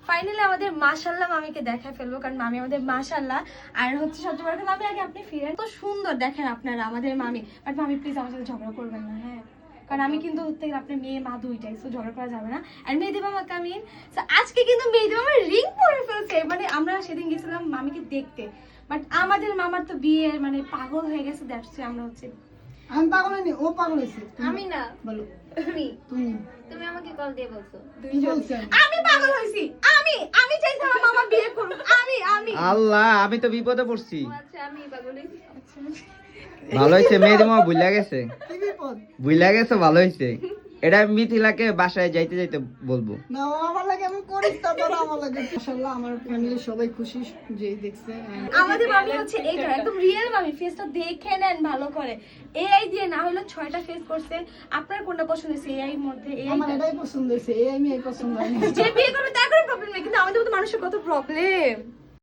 Finally আমাদের মাশাআল্লাহ মামিকে দেখা ফেলবো, কারণ মামি আমাদের মাশাআল্লাহ। আর হচ্ছে সবচেয়ে বড় কথা, মামি আগে আপনি ফিরেন, তো সুন্দর দেখেন আপনারা আমাদের মামি। বাট মামি প্লিজ আমার সাথে ঝগড়া করবেন না, হ্যাঁ, কারণ আমি কিন্তু থেকে আপনার মেয়ে মা দুইটাই, তো ঝগড়া করা যাবে না। আর মেহেদি মামা কামিন, আজকে কিন্তু মেহেদি মামা রিং পরে ফেলছে। মানে আমরা সেদিন গেছিলাম মামিকে দেখতে, বাট আমাদের মামার তো বিয়ে মানে পাগল হয়ে গেছে, দেখছি আমরা হচ্ছে। আমি পাগল হইনি, ও পাগল হয়েছে। আমি না, বলো তুমি তুমি তুমি আমাকে কল দিয়ে বলছো কি বলছো? আমি পাগল হইছি, আমি চাইছি আমার মামা বিয়ে করুক, আমি আল্লাহ, আমি তো বিপদে পড়ছি। ও আচ্ছা, আমি পাগল হইছি। ভালো হয়েছে, মেহেদি মামা বুঝলা গেছে, কি বিপদ? বুঝলা গেছে, ভালো হয়েছে। এটা মিথিলাকে বাসায় যাইতে যাইতে বলবো। না, ও আমার লাগে এমন করিস তা, তোরা আমার লাগে। মাশাআল্লাহ আমার ফ্যামিলি সবাই খুশি যেই দেখছে। আমাদের মামি হচ্ছে এইটা একদম রিয়েল মামি, ফেসটা দেখে নেন ভালো করে। এআই দিয়ে না হলো 6টা ফেস করছে, আপনার কোনটা পছন্দ হয়েছে এআই এর মধ্যে? আমার এটাই পছন্দ হয়েছে, এই আমি এই পছন্দ হয়নি। যে বিয়ে করবে তার কোনো প্রবলেম নেই, কিন্তু আমাদের মতো মানুষের কত প্রবলেম।